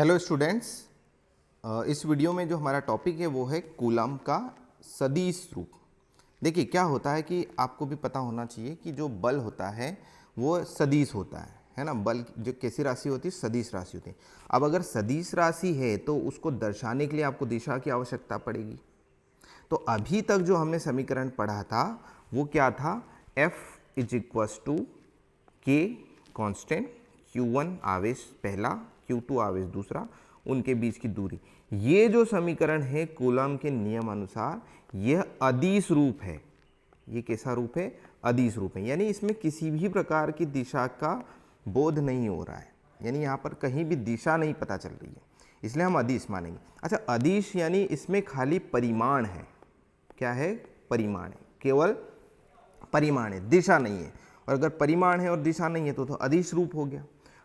Hello students, इस video में जो हमारा टॉपिक है वो है कूलम का सदिश रूप। देखिए क्या होता है कि आपको भी पता होना चाहिए कि जो बल होता है वो सदिश होता है ना। बल जो कैसी राशि होती है, सदिश राशि होती है। अब अगर सदिश राशि है तो उसको दर्शाने के लिए आपको दिशा की आवश्यकता पड़ेगी। तो अभी तक जो हमने समीकरण पढ़ा था वो क्या था, F इज इक्वस टू के कॉन्स्टेंट, Q1 आवेश पहला, Q2 आवेश दूसरा, उनके बीच की दूरी। ये जो समीकरण है कूलम के नियम अनुसार यह अदिश रूप है। ये कैसा रूप है, अदिश रूप है, यानी इसमें किसी भी प्रकार की दिशा का बोध नहीं हो रहा है, यानी यहाँ पर कहीं भी दिशा नहीं पता चल रही है, इसलिए हम अदिश मानेंगे। अच्छा, अदिश यानी इसमें खाली परिमाण है। क्या है, परिमाण है, केवल परिमाण है, दिशा नहीं है। और अगर परिमाण है और दिशा नहीं है तो अदिश रूप हो गया।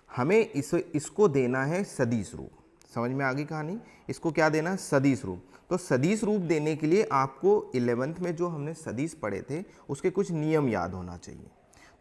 हमें इसको देना है सदिश रूप। समझ में आ गई कहानी। इसको क्या देना है, सदिश रूप। तो सदिश रूप देने के लिए आपको 11th में जो हमने सदिश पढ़े थे उसके कुछ नियम याद होना चाहिए।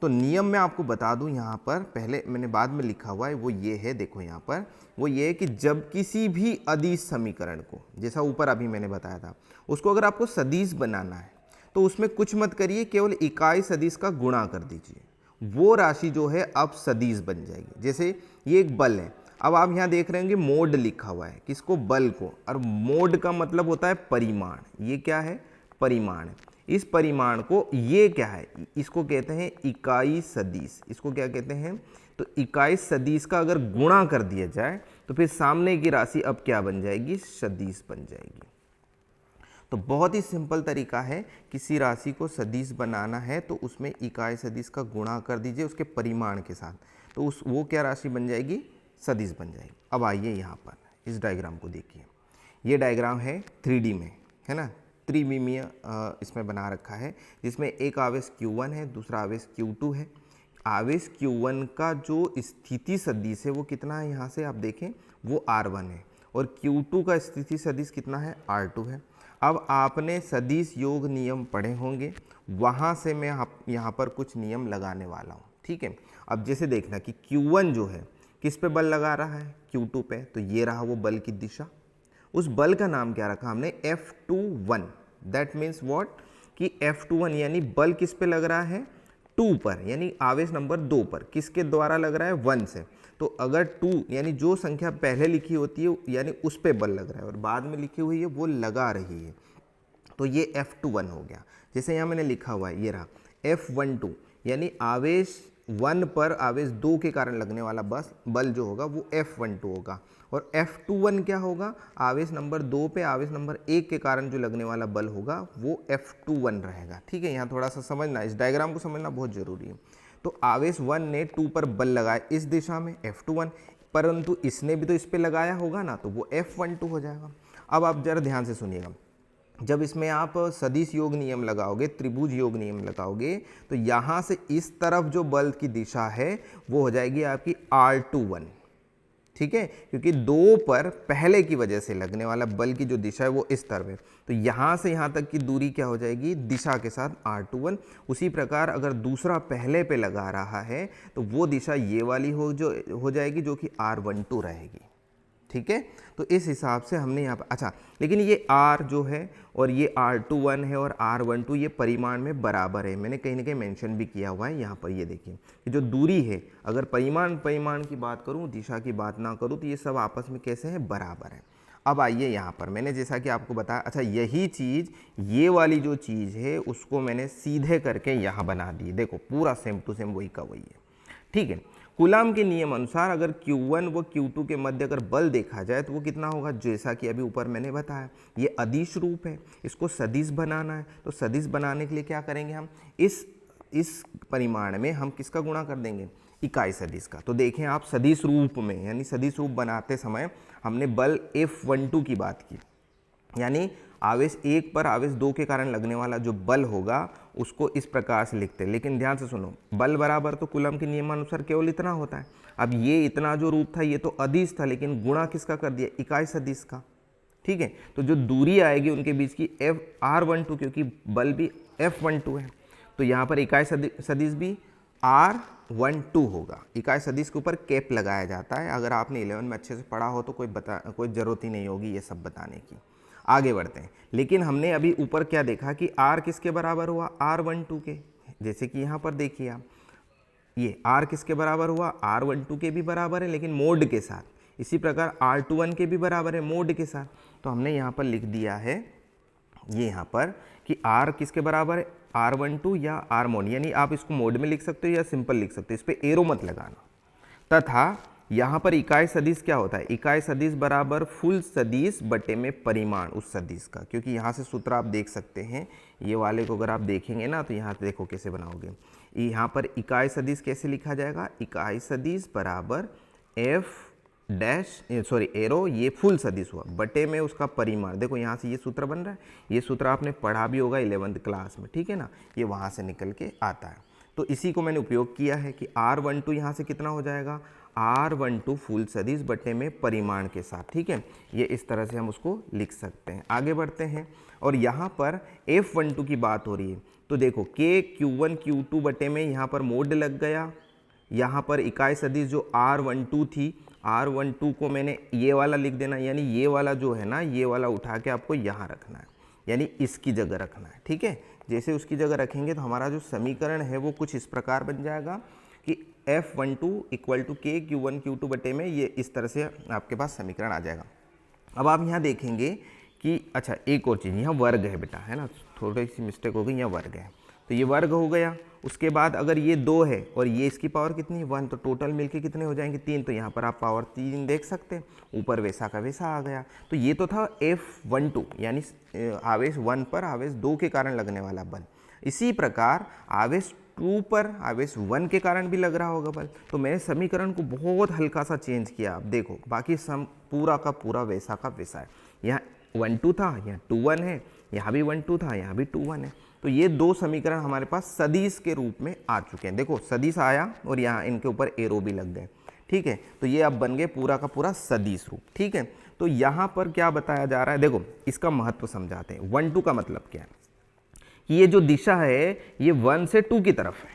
तो नियम मैं आपको बता दूं, यहाँ पर पहले मैंने बाद में लिखा हुआ है, वो ये है, देखो यहाँ पर वो ये है कि जब किसी भी अदिश समीकरण को, जैसा ऊपर अभी मैंने बताया था, उसको अगर आपको सदिश बनाना है तो उसमें कुछ मत करिए, केवल इकाई सदिश का गुणा कर दीजिए, वो राशि जो है अब सदिश बन जाएगी। जैसे ये एक बल है, अब आप यहाँ देख रहे होंगे मोड लिखा हुआ है, किसको, बल को, और मोड का मतलब होता है परिमाण। ये क्या है, परिमाण है। इस परिमाण को, ये क्या है, इसको कहते हैं इकाई सदिश। इसको क्या कहते हैं, तो इकाई सदिश का अगर गुणा कर दिया जाए तो फिर सामने की राशि अब क्या बन जाएगी, सदिश बन जाएगी। तो बहुत ही सिंपल तरीका है, किसी राशि को सदिश बनाना है तो उसमें इकाई सदिश का गुणा कर दीजिए उसके परिमाण के साथ, तो वो क्या राशि बन जाएगी, सदिश बन जाएगी। अब आइए यहाँ पर इस डायग्राम को देखिए। ये डायग्राम है 3D में, है ना, त्रिविमीय इसमें बना रखा है, जिसमें एक आवेश Q1 है, दूसरा आवेश Q2 है। आवेश Q1 का जो स्थिति सदिश है वो कितना है, यहाँ से आप देखें वो R1 है, और Q2 का स्थिति सदिश कितना है, R2 है। अब आपने सदिश योग नियम पढ़े होंगे, वहाँ से मैं यहाँ पर कुछ नियम लगाने वाला हूँ, ठीक है। अब जैसे देखना कि Q1 जो है किस पे बल लगा रहा है, Q2 पे, तो ये रहा वो बल की दिशा। उस बल का नाम क्या रखा हमने, F21। दैट मीन्स व्हाट, कि F21 यानी बल किस पे लग रहा है, 2 पर, यानी आवेश नंबर 2 पर। किसके द्वारा लग रहा है, 1 से। तो अगर 2 यानी जो संख्या पहले लिखी होती है यानी उस पे बल लग रहा है, और बाद में लिखी हुई है वो लगा रही है, तो ये F21 हो गया। जैसे यहाँ मैंने लिखा हुआ है, ये रहा F12, यानी आवेश 1 पर आवेश 2 के कारण लगने वाला बल जो होगा वो F12 होगा। और F21 क्या होगा, आवेश नंबर 2 पे आवेश नंबर 1 के कारण जो लगने वाला बल होगा वो F21 रहेगा। ठीक है, यहाँ थोड़ा सा समझना, इस डायग्राम को समझना बहुत ज़रूरी है। तो आवेश 1 ने 2 पर बल लगाया इस दिशा में, F21, परंतु इसने भी तो इस पर लगाया होगा ना, तो वो F12 हो जाएगा। अब आप जरा ध्यान से सुनिएगा, जब इसमें आप सदिश योग नियम लगाओगे, त्रिभुज योग नियम लगाओगे, तो यहाँ से इस तरफ जो बल की दिशा है वो हो जाएगी आपकी R21, ठीक है, क्योंकि 2 पर पहले की वजह से लगने वाला बल की जो दिशा है वो इस तरफ है, तो यहाँ से यहाँ तक की दूरी क्या हो जाएगी, दिशा के साथ R21। उसी प्रकार अगर दूसरा पहले पे लगा रहा है तो वो दिशा ये वाली हो जाएगी, जो कि R12 रहेगी। ठीक है, तो इस हिसाब से हमने यहाँ पर, अच्छा, लेकिन ये R जो है और ये R21 है और R12 ये परिमाण में बराबर है। मैंने कहीं ना कहीं मेंशन भी किया हुआ है यहाँ पर, ये देखिए कि जो दूरी है, अगर परिमाण की बात करूँ, दिशा की बात ना करूँ, तो ये सब आपस में कैसे है, बराबर है। अब आइए यहाँ पर, मैंने जैसा कि आपको बताया, अच्छा यही चीज़, ये वाली जो चीज़ है उसको मैंने सीधे करके यहाँ बना दी। देखो पूरा सेम टू सेम वही का वही है, ठीक है। कूलम के नियम अनुसार अगर Q1 व Q2 के मध्य अगर बल देखा जाए तो वो कितना होगा, जैसा कि अभी ऊपर मैंने बताया, ये अदिश रूप है, इसको सदिश बनाना है। तो सदिश बनाने के लिए क्या करेंगे हम, इस परिमाण में हम किसका गुणा कर देंगे, इकाई सदिश का। तो देखें आप, सदिश रूप में यानी सदिश रूप बनाते समय हमने बल F12 की बात की, यानी आवेश 1 पर आवेश 2 के कारण लगने वाला जो बल होगा उसको इस प्रकार से लिखते हैं। लेकिन ध्यान से सुनो, बल बराबर तो कूलम के नियमानुसार केवल इतना होता है। अब ये इतना जो रूप था ये तो अदिश था, लेकिन गुणा किसका कर दिया, इकाई सदिश का। ठीक है, तो जो दूरी आएगी उनके बीच की R12, क्योंकि बल भी F12 है, तो यहाँ पर इकाई सदिश भी R12 होगा। इकाई सदिश के ऊपर कैप लगाया जाता है। अगर आपने 11 में अच्छे से पढ़ा हो तो कोई ज़रूरत ही नहीं होगी ये सब बताने की। आगे बढ़ते हैं। लेकिन हमने अभी ऊपर क्या देखा कि R किसके बराबर हुआ, R12 के। जैसे कि यहाँ पर देखिए आप, ये R किसके बराबर हुआ, R12 के भी बराबर है लेकिन मोड के साथ। इसी प्रकार R21 के भी बराबर है मोड के साथ। तो हमने यहाँ पर लिख दिया है ये यहाँ पर कि R किसके बराबर है, R12 या R मोड, यानी आप इसको मोड में लिख सकते हो या सिंपल लिख सकते हो, इस पर एरो मत लगाना। तथा यहाँ पर इकाई सदिश क्या होता है, इकाई सदिश बराबर फुल सदिश बटे में परिमाण उस सदिश का। क्योंकि यहाँ से सूत्र आप देख सकते हैं, ये वाले को अगर आप देखेंगे ना तो यहाँ देखो कैसे बनाओगे। यहाँ पर इकाई सदिश कैसे लिखा जाएगा, इकाई सदिश बराबर एफ डैश सॉरी एरो, ये फुल सदिश हुआ, बटे में उसका परिमाण। देखो यहाँ से ये सूत्र बन रहा है, ये सूत्र आपने पढ़ा भी होगा 11th क्लास में, ठीक है ना, ये वहाँ से निकल के आता है। तो इसी को मैंने उपयोग किया है कि R12 यहाँ से कितना हो जाएगा, R12 फुल सदिश बटे में परिमाण के साथ, ठीक है। ये इस तरह से हम उसको लिख सकते हैं। आगे बढ़ते हैं और यहाँ पर F12 की बात हो रही है। तो देखो K Q1 Q2 बटे में यहाँ पर मोड लग गया। यहाँ पर इकाई सदिश जो R12 थी, R12 को मैंने ये वाला लिख देना, यानी ये वाला जो है ना, ये वाला उठा के आपको यहाँ रखना है, यानी इसकी जगह रखना है, ठीक है। जैसे उसकी जगह रखेंगे तो हमारा जो समीकरण है वो कुछ इस प्रकार बन जाएगा कि F12 equal to K Q1 Q2 बटे में, ये इस तरह से आपके पास समीकरण आ जाएगा। अब आप यहाँ देखेंगे कि अच्छा एक और चीज़, यहाँ वर्ग है बेटा, है ना, थोड़ी सी मिस्टेक हो गई, यहाँ वर्ग है, तो ये वर्ग हो गया। उसके बाद अगर ये 2 है और ये इसकी पावर कितनी है 1, तो टोटल मिलके कितने हो जाएंगे 3। तो यहाँ पर आप पावर 3 देख सकते हैं, ऊपर वैसा का वैसा आ गया। तो ये तो था F12, यानी आवेश 1 पर आवेश 2 के कारण लगने वाला बल। इसी प्रकार आवेश 2 पर आवेश 1 के कारण भी लग रहा होगा बल। तो मैंने समीकरण को बहुत हल्का सा चेंज किया। आप देखो बाकी सम पूरा का पूरा वैसा का वैसा है। यहाँ 1 2 था, यहाँ 2 1 है, यहाँ भी 1 2 था, यहाँ भी 2 1 है। तो ये 2 समीकरण हमारे पास सदिश के रूप में आ चुके हैं। देखो सदिश आया और यहाँ इनके ऊपर एरो भी लग गए, ठीक है। तो ये अब बन गए पूरा का पूरा सदिश रूप, ठीक है। तो यहाँ पर क्या बताया जा रहा है, देखो इसका महत्व समझाते हैं। 1 2 का मतलब क्या है कि ये जो दिशा है ये 1 से 2 की तरफ है,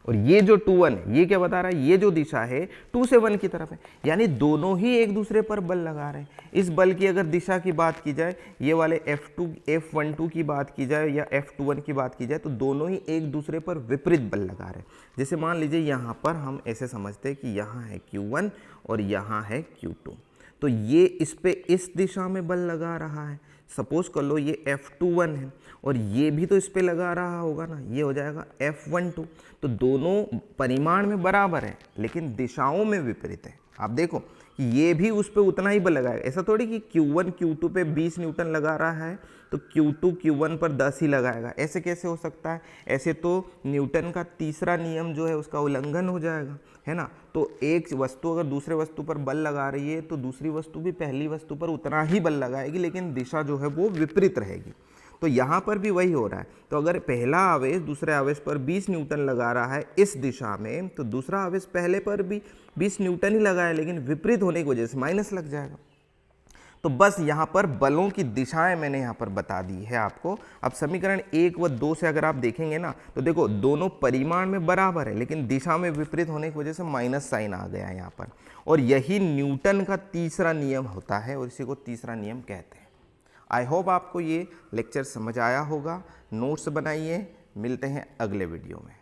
और ये जो 2 1 है ये क्या बता रहा है, ये जो दिशा है 2 से 1 की तरफ है, यानी दोनों ही एक दूसरे पर बल लगा रहे हैं। इस बल की अगर दिशा की बात की जाए, ये वाले F12 की बात की जाए या F21 की बात की जाए, तो दोनों ही एक दूसरे पर विपरीत बल लगा रहे हैं। जैसे मान लीजिए यहाँ पर हम ऐसे समझते हैं कि यहाँ है Q1 और यहाँ है Q2, तो ये इस पे इस दिशा में बल लगा रहा है। सपोज कर लो ये F21 है और ये भी तो इस पे लगा रहा होगा ना, ये हो जाएगा F12। तो दोनों परिमाण में बराबर है लेकिन दिशाओं में विपरीत है। आप देखो कि ये भी उस पे उतना ही बल लगाएगा। ऐसा थोड़ी कि Q1 Q2 पे 20 न्यूटन लगा रहा है तो Q2 Q1 पर 10 ही लगाएगा, ऐसे कैसे हो सकता है। ऐसे तो न्यूटन का तीसरा नियम जो है उसका उल्लंघन हो जाएगा, है ना। तो एक वस्तु अगर दूसरे वस्तु पर बल लगा रही है तो दूसरी वस्तु भी पहली वस्तु पर उतना ही बल लगाएगी, लेकिन दिशा जो है वो विपरीत रहेगी। तो यहाँ पर भी वही हो रहा है। तो अगर पहला आवेश दूसरे आवेश पर 20 न्यूटन लगा रहा है इस दिशा में, तो दूसरा आवेश पहले पर भी 20 न्यूटन ही लगाया, लेकिन विपरीत होने की वजह से माइनस लग जाएगा। तो बस यहाँ पर बलों की दिशाएं मैंने यहाँ पर बता दी है आपको। अब समीकरण 1 व 2 से अगर आप देखेंगे ना, तो देखो दोनों परिमाण में बराबर है लेकिन दिशा में विपरीत होने की वजह से माइनस साइन आ गया है यहाँ पर। और यही न्यूटन का तीसरा नियम होता है और इसी को तीसरा नियम कहते हैं। आई होप आपको ये लेक्चर समझ आया होगा। नोट्स बनाइए, मिलते हैं अगले वीडियो में।